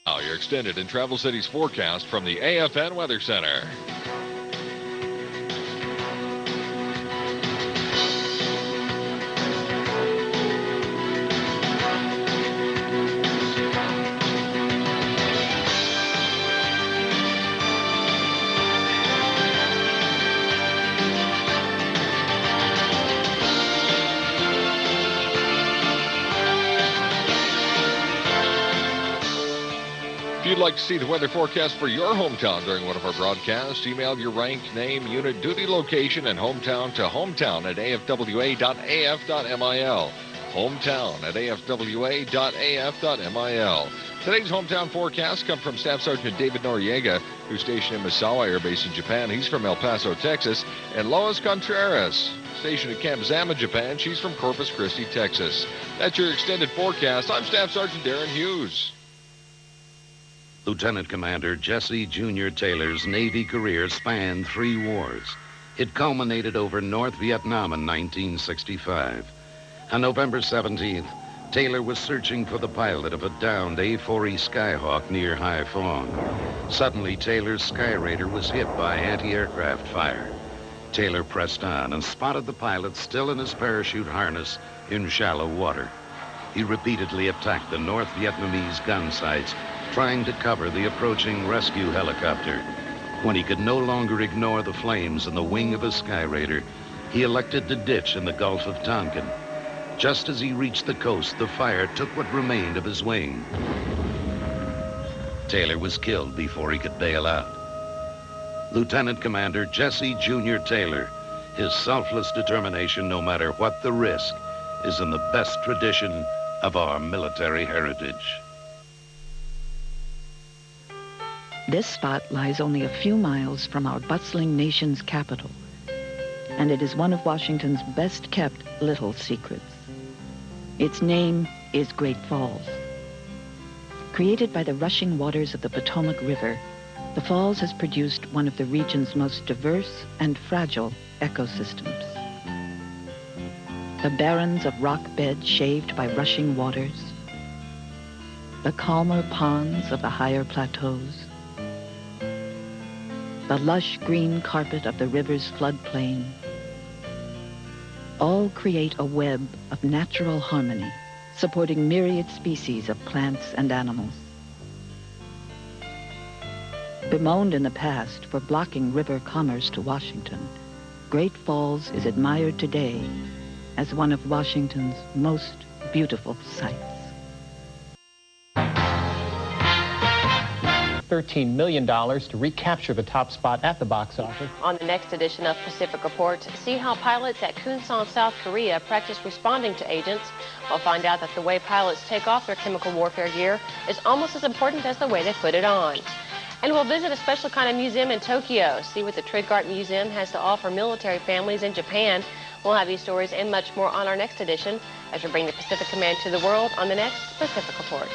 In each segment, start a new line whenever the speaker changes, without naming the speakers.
Now, your extended and Travel Cities forecast from the AFN Weather Center. If you'd like to see the weather forecast for your hometown during one of our broadcasts, email your rank, name, unit, duty location, and hometown to hometown@afwa.af.mil. Hometown@afwa.af.mil. Today's hometown forecast come from Staff Sergeant David Noriega, who's stationed in Misawa Air Base in Japan. He's from El Paso, Texas. And Lois Contreras, stationed at Camp Zama, Japan. She's from Corpus Christi, Texas. That's your extended forecast. I'm Staff Sergeant Darren Hughes.
Lieutenant Commander Jesse Jr. Taylor's Navy career spanned 3 wars. It culminated over North Vietnam in 1965. On November 17th, Taylor was searching for the pilot of a downed A-4E Skyhawk near Haiphong. Suddenly, Taylor's Skyraider was hit by anti-aircraft fire. Taylor pressed on and spotted the pilot still in his parachute harness in shallow water. He repeatedly attacked the North Vietnamese gun sites, trying to cover the approaching rescue helicopter. When he could no longer ignore the flames in the wing of his Skyraider, he elected to ditch in the Gulf of Tonkin. Just as he reached the coast, the fire took what remained of his wing. Taylor was killed before he could bail out. Lieutenant Commander Jesse Jr. Taylor, his selfless determination, no matter what the risk, is in the best tradition of our military heritage.
This spot lies only a few miles from our bustling nation's capital, and it is one of Washington's best-kept little secrets. Its name is Great Falls. Created by the rushing waters of the Potomac River, the falls has produced one of the region's most diverse and fragile ecosystems. The barrens of rock bed shaved by rushing waters, the calmer ponds of the higher plateaus, the lush green carpet of the river's floodplain, all create a web of natural harmony, supporting myriad species of plants and animals. Bemoaned in the past for blocking river commerce to Washington, Great Falls is admired today as one of Washington's most beautiful sights.
$13 million to recapture the top spot at the box office.
On the next edition of Pacific Reports, see how pilots at Kunsan, South Korea practice responding to agents. We'll find out that the way pilots take off their chemical warfare gear is almost as important as the way they put it on. And we'll visit a special kind of museum in Tokyo, see what the Trigart Museum has to offer military families in Japan. We'll have these stories and much more on our next edition as we bring the Pacific Command to the world on the next Pacific Report.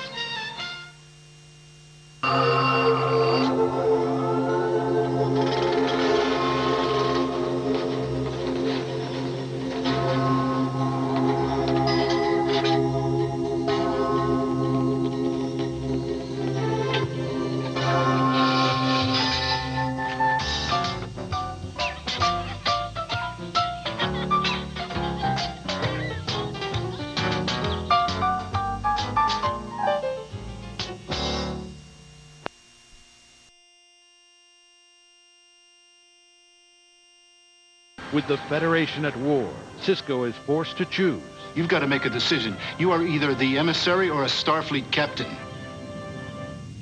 With the Federation at war, Cisco is forced to choose.
You've got to make a decision. You are either the emissary or a Starfleet captain.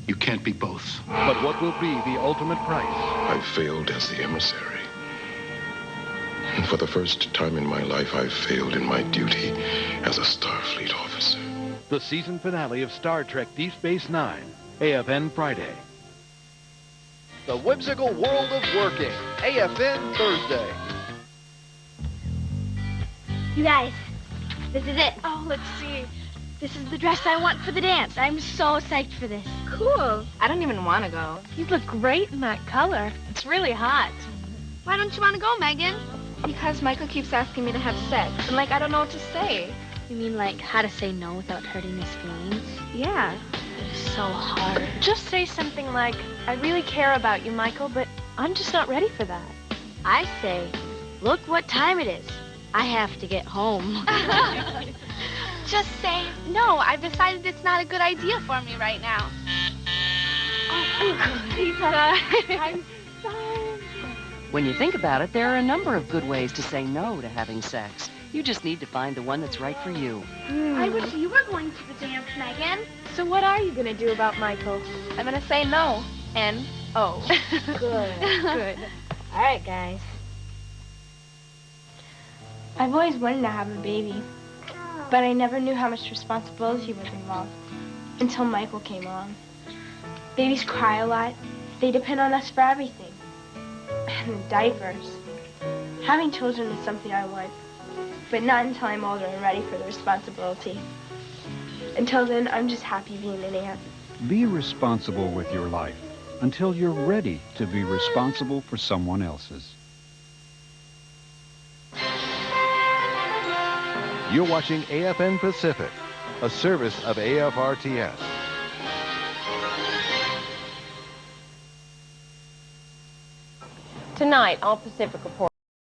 You can't be both.
But what will be the ultimate price?
I failed as the emissary. And for the first time in my life, I failed in my duty as a Starfleet officer.
The season finale of Star Trek Deep Space Nine, AFN Friday.
The Whimsical World of Working, AFN Thursday.
You guys, this is it. Oh, let's see. This is the dress I want for the dance. I'm so psyched for this.
Cool. I don't even want to go.
You look great in that color. It's really hot. Why don't you want to go, Megan?
Because Michael keeps asking me to have sex, and I don't know what to say.
You mean how to say no without hurting his feelings?
Yeah.
It's so hard.
Just say something like, I really care about you, Michael, but I'm just not ready for that.
I say, look what time it is. I have to get home.
Just say, no, I've decided it's not a good idea for me right now. I'm sorry.
When you think about it, there are a number of good ways to say no to having sex. You just need to find the one that's right for you.
I wish you were going to the dance, Megan.
So what are you going to do about Michael? I'm going to say no. N-O.
Good.
Good.
All right, guys.
I've always wanted to have a baby, but I never knew how much responsibility was involved until Michael came along. Babies cry a lot. They depend on us for everything. And diapers. Having children is something I want, but not until I'm older and ready for the responsibility. Until then, I'm just happy being an aunt.
Be responsible with your life until you're ready to be responsible for someone else's.
You're watching AFN Pacific, a service of AFRTS.
Tonight, all Pacific reports.